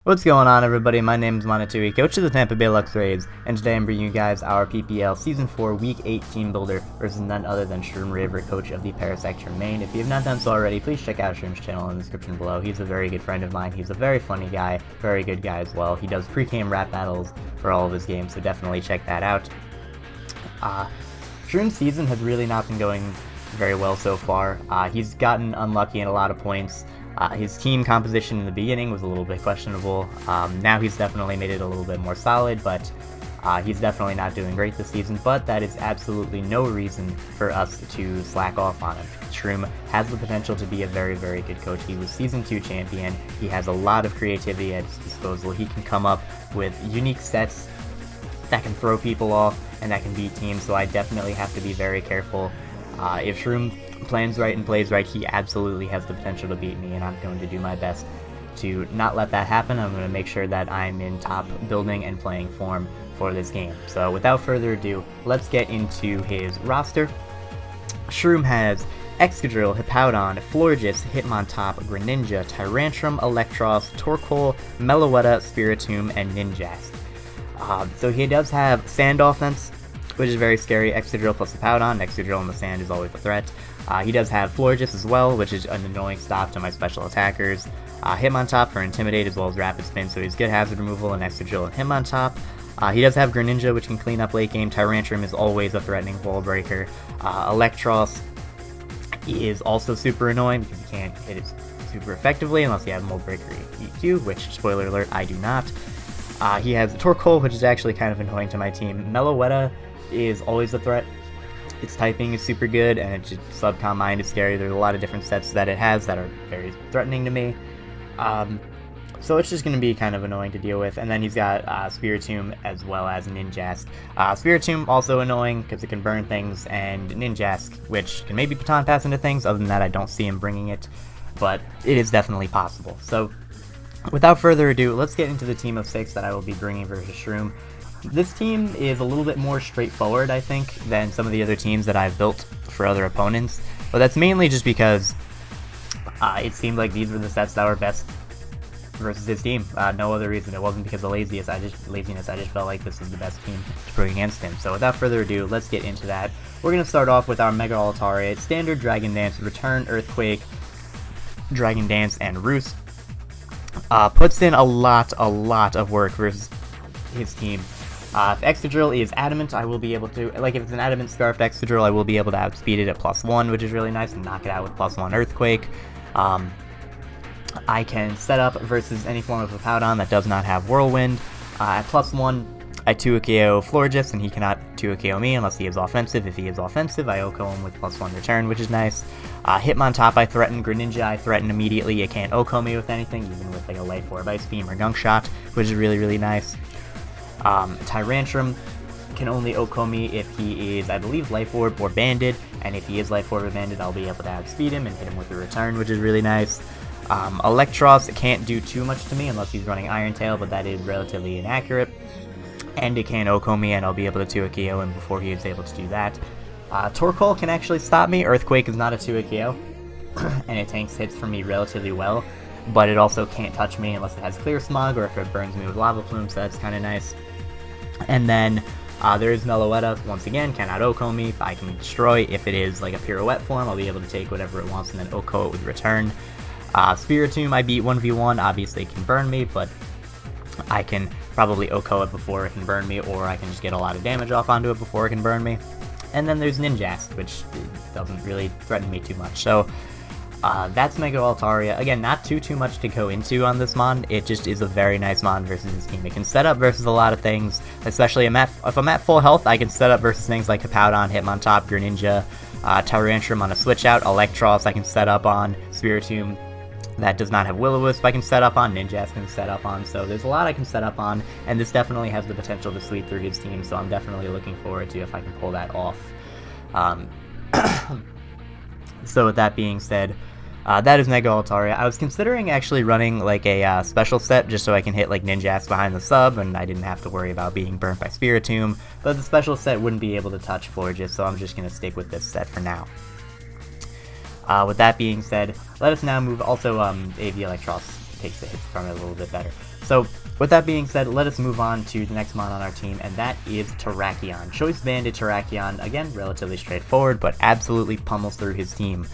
What's going on, everybody? My name is Monatui, coach of the Tampa Bay Luxrays, and today I'm bringing you guys our PPL Season 4 Week 8 Teambuilder versus none other than Shroomraver, coach of the Parasect Germain. If you have not done so already, please check out Shroom's channel in the description below. He's a very good friend of mine. He's a very funny guy, very good guy as well. He does pre-game rap battles for all of his games, so definitely check that out. Shroom's season has really not been going very well so far. He's gotten unlucky in a lot of points. His team composition in the beginning was a little bit questionable. Now he's definitely made it a little bit more solid, but he's definitely not doing great this season. But that is absolutely no reason for us to slack off on him. Shroom has the potential to be a very, very good coach. He was Season 2 champion. He has a lot of creativity at his disposal. He can come up with unique sets that can throw people off and that can beat teams, so I definitely have to be very careful. If Shroom plans right and plays right, he absolutely has the potential to beat me, and I'm going to do my best to not let that happen. I'm going to make sure that I'm in top building and playing form for this game. So without further ado, let's get into his roster. Shroom has Excadrill, Hippowdon, Florges, Hitmontop, Greninja, Tyrantrum, Electros, Torkoal, Meloetta, Spiritomb, and Ninjask. So he does have Sand Offense, which is very scary. Excadrill plus Hippowdon. Excadrill in the sand is always a threat. He does have Florges as well, which is an annoying stop to my special attackers. Hitmontop for Intimidate as well as Rapid Spin, so he's good hazard removal and Excadrill and Hitmontop. He does have Greninja, which can clean up late game. Tyrantrum is always a threatening wall breaker. Electros is also super annoying because you can't hit it super effectively unless you have Mold Breaker EQ, which, spoiler alert, I do not. He has Torkoal, which is actually kind of annoying to my team. Meloetta is always a threat. Its typing is super good, and its subcom mind is scary. There's a lot of different sets that it has that are very threatening to me. So it's just going to be kind of annoying to deal with. And then he's got Spiritomb as well as Ninjask. Spiritomb also annoying because it can burn things, and Ninjask, which can maybe Baton Pass into things. Other than that, I don't see him bringing it, but it is definitely possible. So without further ado, let's get into the team of 6 that I will be bringing versus Shroom. This team is a little bit more straightforward, I think, than some of the other teams that I've built for other opponents, but that's mainly just because it seemed like these were the sets that were best versus his team. No other reason. It wasn't because of laziness. I just felt like this was the best team to bring against him. So without further ado, let's get into that. We're going to start off with our Mega Altaria, Standard Dragon Dance, Return, Earthquake, Dragon Dance, and Roost. Puts in a lot of work versus his team. If Excadrill is Adamant, I will be able to, if it's an Adamant Scarfed Excadrill, I will be able to outspeed it at +1, which is really nice, and knock it out with +1 Earthquake. I can set up versus any form of Hippowdon that does not have Whirlwind. At +1, I 2-KO Florges, and he cannot 2-KO me unless he is offensive. If he is offensive, I OHKO him with +1 return, which is nice. Hitmontop, I threaten. Greninja, I threaten immediately. It can't OHKO me with anything, even with a Life Orb, Ice Beam, or Gunk Shot, which is really nice. Tyrantrum can only OHKO me if he is, I believe, Life Orb or Banded, and if he is Life Orb or Banded, I'll be able to outspeed him and hit him with a return, which is really nice. Electros can't do too much to me unless he's running Iron Tail, but that is relatively inaccurate. And it can OHKO me, and I'll be able to 2-KO him before he is able to do that. Torkoal can actually stop me. Earthquake is not a 2-KO, and it tanks hits for me relatively well, but it also can't touch me unless it has Clear Smog or if it burns me with Lava Plume, so that's kind of nice. And then there is Meloetta, once again, cannot OHKO me. I can destroy. If it is like a Pirouette form, I'll be able to take whatever it wants and then OHKO it with return. Spiritomb, I beat 1v1, obviously it can burn me, but I can probably OHKO it before it can burn me, or I can just get a lot of damage off onto it before it can burn me. And then there's Ninjask, which doesn't really threaten me too much. So that's Mega Altaria. Again, not too much to go into on this mon. It just is a very nice mon versus his team. It can set up versus a lot of things, especially if I'm at full health, I can set up versus things like Hippowdon, Hitmontop, Greninja, Tyrantrum on a switch out, Electros I can set up on, Spiritomb that does not have Will-O-Wisp I can set up on, Ninjask can set up on, so there's a lot I can set up on, and this definitely has the potential to sweep through his team, so I'm definitely looking forward to if I can pull that off. So with that being said, that is Mega Altaria. I was considering actually running like a special set just so I can hit like Ninjask behind the sub and I didn't have to worry about being burnt by Spiritomb, but the special set wouldn't be able to touch Florges, so I'm just going to stick with this set for now. With that being said, let us now move. Also, AV Electros takes the hit from it a little bit better. So with that being said, let us move on to the next mon on our team, and that is Terrakion. Choice banded Terrakion, again, relatively straightforward, but absolutely pummels through his team.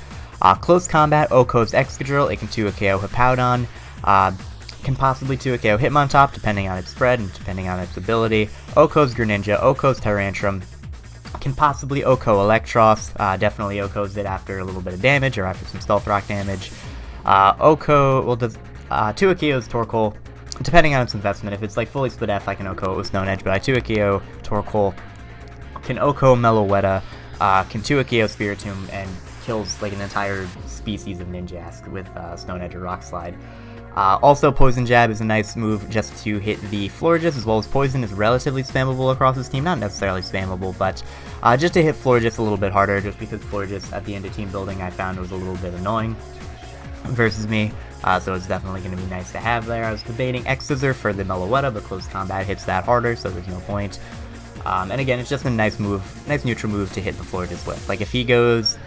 Close combat, Oko's Excadrill, it can 2 a KO Hippowdon, can possibly 2 a KO Hitmontop, depending on its spread and depending on its ability. Oko's Greninja, Oko's Tyrantrum, can possibly Oko Electros, definitely Oko's it after a little bit of damage, or after some Stealth Rock damage. Oko, well, does 2 a KO's Torkoal, depending on its investment. If it's like fully split F, I can Oko it with Stone Edge, but I 2 a KO Torkoal, can Oko Meloetta, can 2 a KO Spiritomb, and kills like an entire species of Ninjask with Stone Edge or Rock Slide. Also, Poison Jab is a nice move just to hit the Florges, as well as Poison is relatively spammable across his team. Not necessarily spammable, but just to hit Florges a little bit harder, just because Florges at the end of team building I found was a little bit annoying versus me. So it's definitely going to be nice to have there. I was debating X-Scissor for the Meloetta, but close combat hits that harder, so there's no point. And again, it's just a nice move, nice neutral move to hit the Florges with. Like if he goes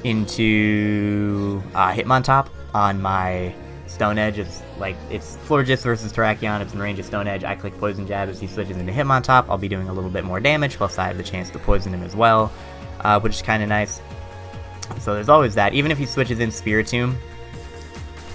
into Hitmontop on my Stone Edge, it's Florges versus Terrakion, it's in range of Stone Edge, I click Poison Jab as he switches into Hitmontop, I'll be doing a little bit more damage, plus I have the chance to poison him as well, which is kind of nice. So there's always that. Even if he switches in Spiritomb,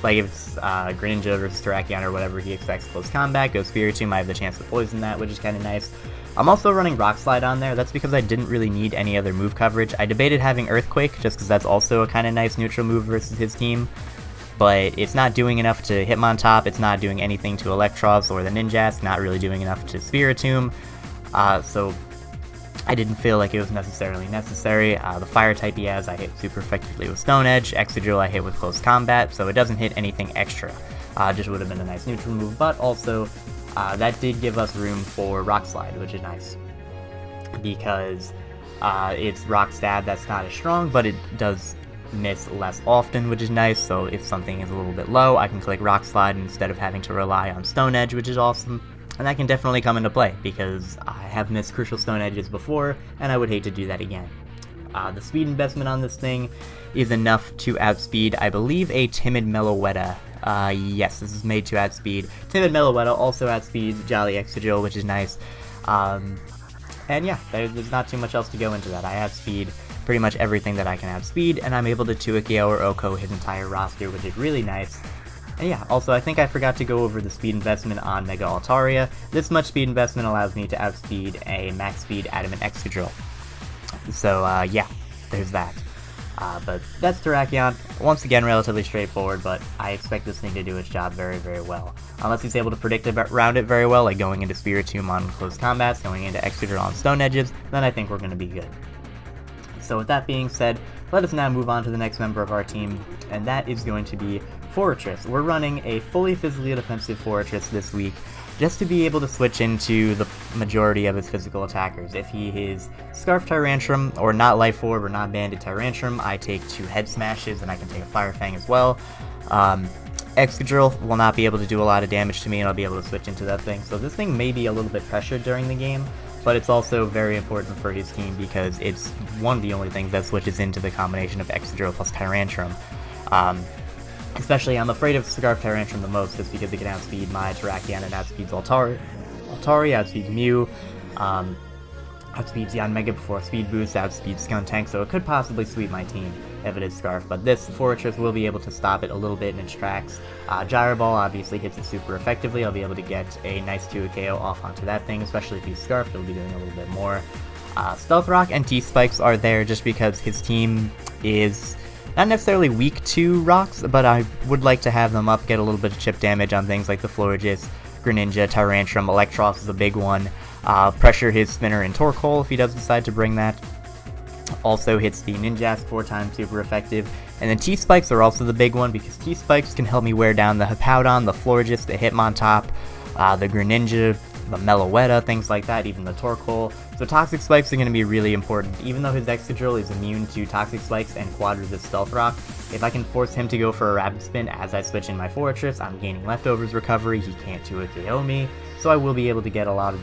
like if it's Greninja versus Terrakion or whatever, he expects close combat, goes Spiritomb, I have the chance to poison that, which is kind of nice. I'm also running Rock Slide on there. That's because I didn't really need any other move coverage. I debated having Earthquake, just because that's also a kind of nice neutral move versus his team. But it's not doing enough to Hitmontop, it's not doing anything to Electros or the Ninjask, not really doing enough to Spiritomb. So I didn't feel like it was necessarily necessary. The Fire type he has, I hit super effectively with Stone Edge. Excadrill I hit with Close Combat, so it doesn't hit anything extra. Just would have been a nice neutral move, but also that did give us room for Rock Slide, which is nice. Because it's Rock Stab that's not as strong, but it does miss less often, which is nice. So if something is a little bit low, I can click Rock Slide instead of having to rely on Stone Edge, which is awesome. And that can definitely come into play, because I have missed crucial Stone Edges before, and I would hate to do that again. The speed investment on this thing is enough to outspeed, I believe, a Timid Meloetta. Yes, this is made to outspeed. Timid Meloetta also outspeeds Jolly Excadrill, which is nice. And yeah, there's not too much else to go into that. I outspeed pretty much everything that I can outspeed, and I'm able to 2 a KO or Oko his entire roster, which is really nice. And yeah, also I think I forgot to go over the speed investment on Mega Altaria. This much speed investment allows me to outspeed a max speed Adamant Excadrill. So yeah, there's that. But that's Terrakion. Once again, relatively straightforward, but I expect this thing to do its job very, very well. Unless he's able to predict around it very well, like going into Spiritomb on close combats, going into Excadrill on Stone Edges, then I think we're going to be good. So with that being said, let us now move on to the next member of our team, and that is going to be Forretress. We're running a fully physically defensive Forretress this week, just to be able to switch into the majority of his physical attackers. If he is Scarf Tyrantrum, or not Life Orb, or not Banded Tyrantrum, I take 2 Head Smashes, and I can take a Fire Fang as well. Excadrill will not be able to do a lot of damage to me, and I'll be able to switch into that thing. So this thing may be a little bit pressured during the game, but it's also very important for his team because it's one of the only things that switches into the combination of Excadrill plus Tyrantrum. Especially, I'm afraid of Scarf Tyrantrum the most, just because it can outspeed my Terrakion and outspeeds Altaria, outspeeds Mew, outspeeds Yanmega before Speed Boost, outspeeds Skuntank, so it could possibly sweep my team if it is Scarf, but this Forretress will be able to stop it a little bit in its tracks. Gyro Ball obviously hits it super effectively. I'll be able to get a nice 2 KO off onto that thing, especially if he's Scarfed, he'll be doing a little bit more. Stealth Rock and T-Spikes are there just because his team is not necessarily weak to rocks, but I would like to have them up, get a little bit of chip damage on things like the Florges, Greninja, Tyrantrum. Electros is a big one. Pressure his Spinner and Torkoal if he does decide to bring that. Also hits the Ninjask 4 times, super effective. And then T-Spikes are also the big one, because T-Spikes can help me wear down the Hippowdon, the Florges, the Hitmontop, the Greninja, the Meloetta, things like that, even the Torkoal. So Toxic Spikes are going to be really important. Even though his Excadrill is immune to Toxic Spikes and Quad Resist Stealth Rock, if I can force him to go for a Rapid Spin as I switch in my Forretress, I'm gaining Leftovers recovery, he can't 2 KO me, so I will be able to get a lot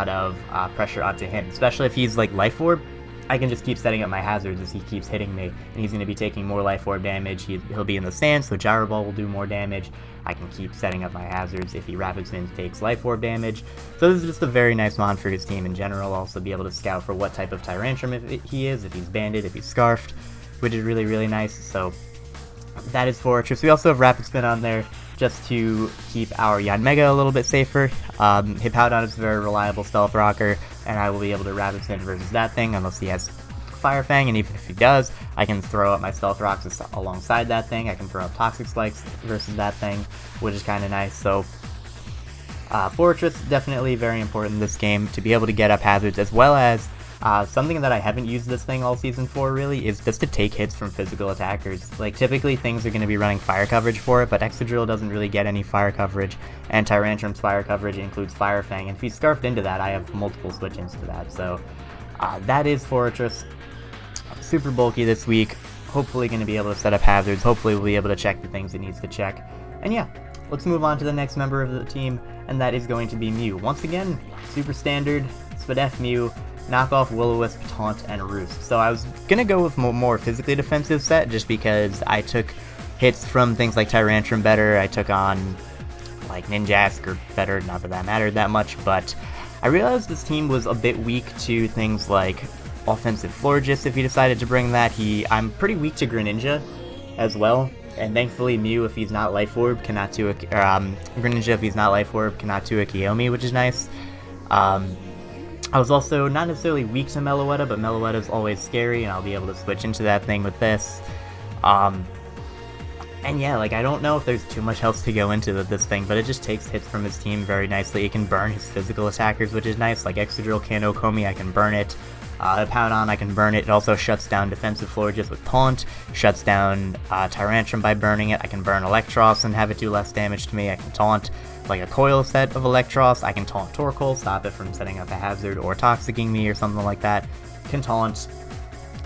of pressure onto him, especially if he's like Life Orb. I can just keep setting up my hazards as he keeps hitting me, and he's going to be taking more Life Orb damage. He'll be in the stand, so Gyro Ball will do more damage. I can keep setting up my hazards if he Rapid Spins, takes Life Orb damage. So this is just a very nice mon for his team in general. Also be able to scout for what type of Tyrantrum he is, if he's Banded, if he's Scarfed, which is really, really nice. So that is Fortress. We also have Rapid Spin on there just to keep our Yanmega a little bit safer. Hippowdon is a very reliable Stealth Rocker, and I will be able to Rapid Spin versus that thing unless he has Fire Fang, and even if he does, I can throw up my Stealth Rocks alongside that thing. I can throw up Toxic Spikes versus that thing, which is kind of nice. So Fortress, definitely very important in this game to be able to get up hazards, as well as something that I haven't used this thing all season for really is just to take hits from physical attackers. Like, typically things are going to be running fire coverage for it, but Excadrill doesn't really get any fire coverage, and Tyrantrum's fire coverage includes Fire Fang, and if he's Scarfed into that, I have multiple switch-ins to that. So that is Fortress. Super bulky this week, hopefully going to be able to set up hazards, hopefully we'll be able to check the things it needs to check. And yeah, let's move on to the next member of the team, and that is going to be Mew. Once again, super standard, Spadef Mew, knockoff Will-O-Wisp, Taunt, and Roost. So I was going to go with more physically defensive set, just because I took hits from things like Tyrantrum better, I took on like Ninjask better, not that mattered that much, but I realized this team was a bit weak to things like offensive Florges if he decided to bring that. I'm pretty weak to Greninja as well, and thankfully Mew, if he's not Life Orb, cannot do a Greninja if he's not Life Orb, cannot do a Kiyomi, which is nice. I was also not necessarily weak to Meloetta, but Meloetta's always scary, and I'll be able to switch into that thing with this. And yeah, like, I don't know if there's too much else to go into with this thing, but it just takes hits from his team very nicely. It can burn his physical attackers, which is nice, like Excadrill, Kanokomi, I can burn it. Hippowdon, I can burn it. It also shuts down defensive Florges with Taunt, shuts down Tyrantrum by burning it. I can burn Electros and have it do less damage to me. I can taunt like a coil set of Electros. I can taunt Torkoal, stop it from setting up a hazard or toxicking me or something like that. Can taunt.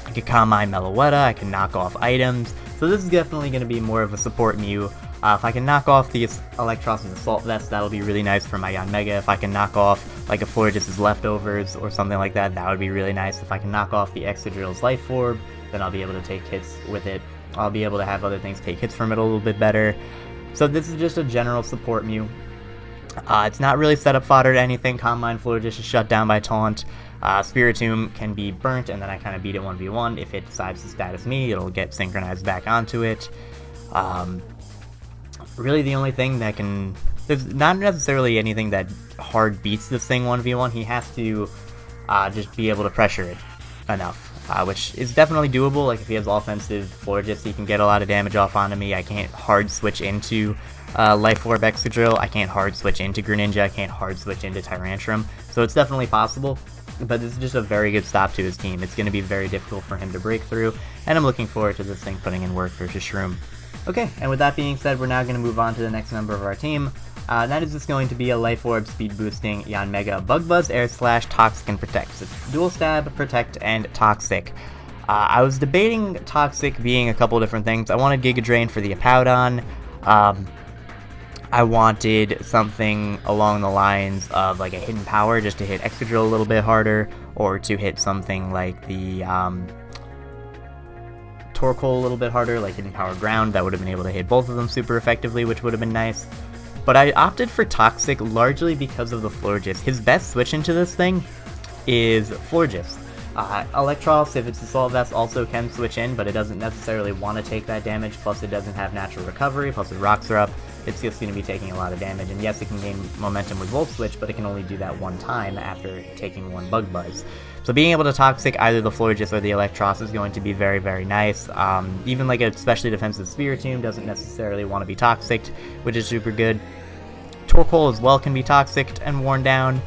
I can Calm Mind Meloetta. I can knock off items. So this is definitely going to be more of a support Mew. If I can knock off the Electros and Assault Vest, that'll be really nice for my Yanmega. If I can knock off like a Florges' Leftovers or something like that, that would be really nice. If I can knock off the Excadrill's Life Orb, then I'll be able to take hits with it. I'll be able to have other things take hits from it a little bit better. So this is just a general support Mew. It's not really setup fodder to anything. Calm Mind Florges is shut down by Taunt. Spiritomb can be burnt, and then I kind of beat it 1v1. If it decides to status me, it'll get synchronized back onto it. Really the only thing that can... There's not necessarily anything that hard beats this thing 1v1. He has to just be able to pressure it enough, which is definitely doable. Like, if he has offensive Florges, he can get a lot of damage off onto me. I can't hard switch into Life Orb Excadrill. I can't hard switch into Greninja. I can't hard switch into Tyrantrum. So it's definitely possible, but this is just a very good stop to his team. It's going to be very difficult for him to break through, and I'm looking forward to this thing putting in work versus Shroom. Okay, and with that being said, we're now going to move on to the next member of our team. That is just going to be a Life Orb speed boosting Yanmega Bug Buzz, Air Slash, Toxic, and Protect. So it's Dual Stab, Protect, and Toxic. I was debating Toxic being a couple different things. I wanted Giga Drain for the Hippowdon. I wanted something along the lines of like a Hidden Power just to hit Excadrill a little bit harder, or to hit something like the Torkoal a little bit harder, like Hidden Power Ground. That would have been able to hit both of them super effectively, which would have been nice. But I opted for Toxic largely because of the Florges. His best switch into this thing is Florges. Electros, if it's Assault Vest, also can switch in, but it doesn't necessarily want to take that damage, plus it doesn't have natural recovery, plus the rocks are up. It's just going to be taking a lot of damage, and yes, it can gain momentum with Volt Switch, but it can only do that one time after taking one Bug Buzz. So being able to Toxic either the Florges or the Electros is going to be very, very nice. Even like a especially defensive Spiritomb doesn't necessarily want to be Toxic, which is super good. Torkoal as well can be Toxic and worn down.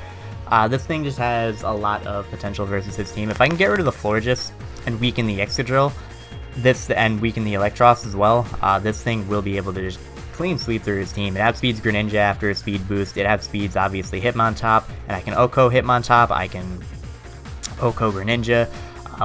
This thing just has a lot of potential versus his team. If I can get rid of the Florges and weaken the Excadrill, and weaken the Electros as well, this thing will be able to just clean sweep through his team. It outspeeds Greninja after a speed boost. It outspeeds, obviously, Hitmontop, and I can OHKO Hitmontop. I can OHKO Greninja.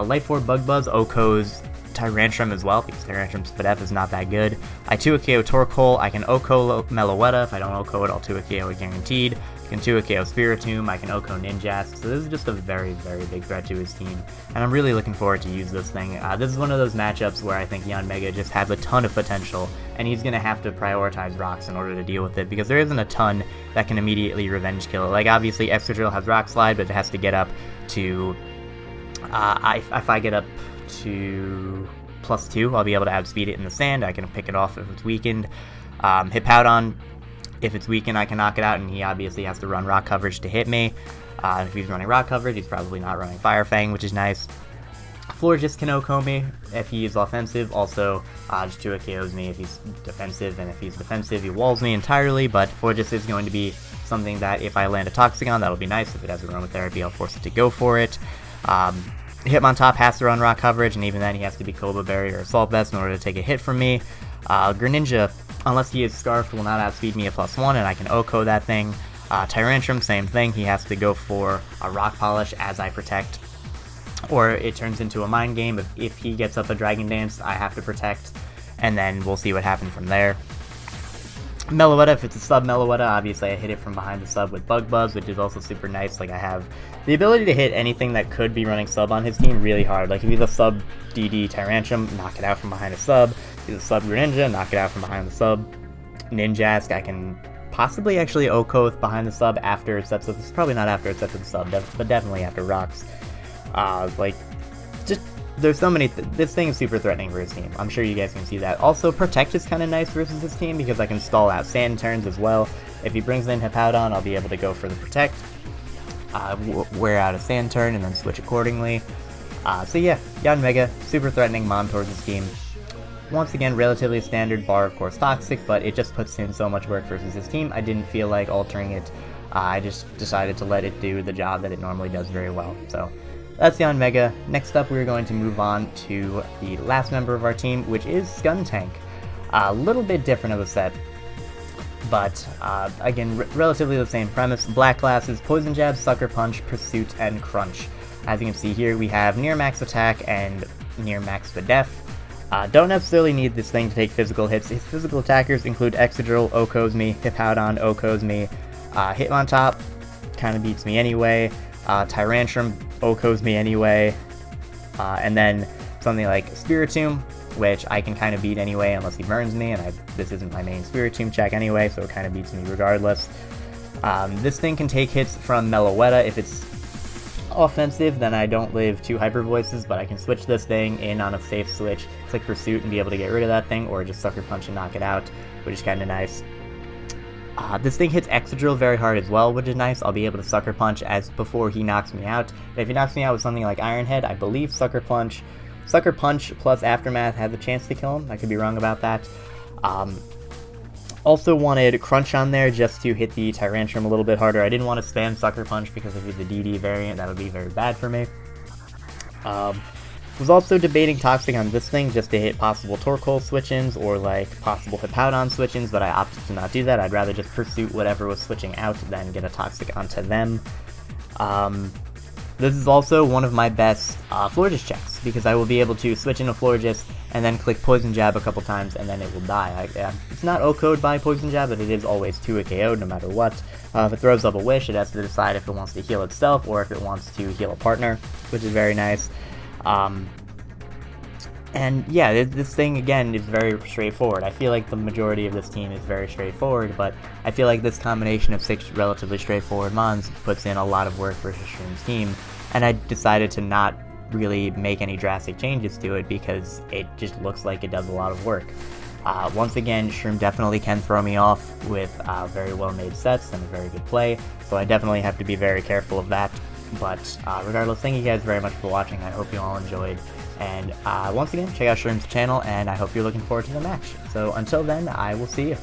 Life Orb Bug Buzz OHKOs Tyrantrum as well, because Tyrantrum's Spadef is not that good. I 2-KO Torkoal, I can OHKO Meloetta. If I don't OHKO it, I'll 2-KO it guaranteed. I can 2-KO Spiritomb, I can OHKO Ninjask, so this is just a very, very big threat to his team, and I'm really looking forward to use this thing. This is one of those matchups where I think Yanmega just has a ton of potential, and he's going to have to prioritize rocks in order to deal with it, because there isn't a ton that can immediately revenge kill it. Like, obviously, Excadrill has Rock Slide, but it has to get up to... if I get up to +2, I'll be able to outspeed it in the sand. I can pick it off if it's weakened. Hippowdon, if it's weakened, I can knock it out, and he obviously has to run rock coverage to hit me. If he's running rock coverage, he's probably not running Fire Fang, which is nice. Florges can OHKO me if he is offensive. Also, just 2-KOs me if he's defensive, and if he's defensive, he walls me entirely, but Florges is going to be something that if I land a Toxicon, that'll be nice. If it has a Aromatherapy, I'll force it to go for it. Hitmontop has to run rock coverage, and even then he has to be Cobra Berry or Assault Vest in order to take a hit from me. Greninja, unless he is Scarfed, will not outspeed me at +1, and I can OHKO that thing. Tyrantrum, same thing, he has to go for a Rock Polish as I protect, or it turns into a mind game. If he gets up a Dragon Dance, I have to protect, and then we'll see what happens from there. Meloetta, if it's a sub Meloetta, obviously I hit it from behind the sub with Bug Buzz, which is also super nice. Like, I have the ability to hit anything that could be running sub on his team really hard. Like, if he's a sub DD Tyrantrum, knock it out from behind a sub. If he's a sub Greninja, knock it out from behind the sub. Ninjask, I can possibly actually OHKO with behind the sub after it sets up. It's probably not after it sets up the sub, but definitely after rocks. Like, just... There's so many... this thing is super threatening for his team. I'm sure you guys can see that. Also, Protect is kind of nice versus his team because I can stall out Sand turns as well. If he brings in Hippowdon, I'll be able to go for the Protect, wear out a Sand turn, and then switch accordingly. So yeah, Yanmega, super threatening Mon towards his team. Once again, relatively standard, bar of course Toxic, but it just puts in so much work versus his team. I didn't feel like altering it. I just decided to let it do the job that it normally does very well. So... that's Yanmega. Next up, we're going to move on to the last member of our team, which is Skuntank. A little bit different of a set, but again, relatively the same premise. Black Glasses, Poison Jab, Sucker Punch, Pursuit, and Crunch. As you can see here, we have near max attack and near max Spadef. Don't necessarily need this thing to take physical hits. His physical attackers include Excadrill, OHKOs me, Hippowdon, OHKOs me, Hitmontop kind of beats me anyway, Tyrantrum OHKOs me anyway, and then something like Spiritomb, which I can kind of beat anyway unless he burns me, and this isn't my main Spiritomb check anyway, so it kind of beats me regardless. This thing can take hits from Meloetta. If it's offensive, then I don't live 2 Hyper Voices, but I can switch this thing in on a safe switch, click Pursuit, and be able to get rid of that thing, or just Sucker Punch and knock it out, which is kind of nice. This thing hits Excadrill very hard as well, which is nice. I'll be able to Sucker Punch as before he knocks me out. But if he knocks me out with something like Iron Head, I believe Sucker Punch plus Aftermath has a chance to kill him. I could be wrong about that. Also wanted Crunch on there just to hit the Tyrantrum a little bit harder. I didn't want to spam Sucker Punch because if he's a DD variant, that would be very bad for me. Was also debating Toxic on this thing just to hit possible Torkoal switch-ins or like possible Hippowdon switch-ins, but I opted to not do that. I'd rather just pursue whatever was switching out than get a Toxic onto them. This is also one of my best Florges checks, because I will be able to switch into Florges and then click Poison Jab a couple times and then it will die. It's not OHKO'd by Poison Jab, but it is always 2-KO'd no matter what. If it throws up a Wish, it has to decide if it wants to heal itself or if it wants to heal a partner, which is very nice. And yeah, this thing again is very straightforward. I feel like the majority of this team is very straightforward, but I feel like this combination of 6 relatively straightforward mons puts in a lot of work for Shroom's team, and I decided to not really make any drastic changes to it because it just looks like it does a lot of work. Once again, Shroom definitely can throw me off with very well made sets and a very good play, so I definitely have to be very careful of that. But regardless, thank you guys very much for watching. I hope you all enjoyed. And once again, check out Shroom's channel, and I hope you're looking forward to the match. So until then, I will see you.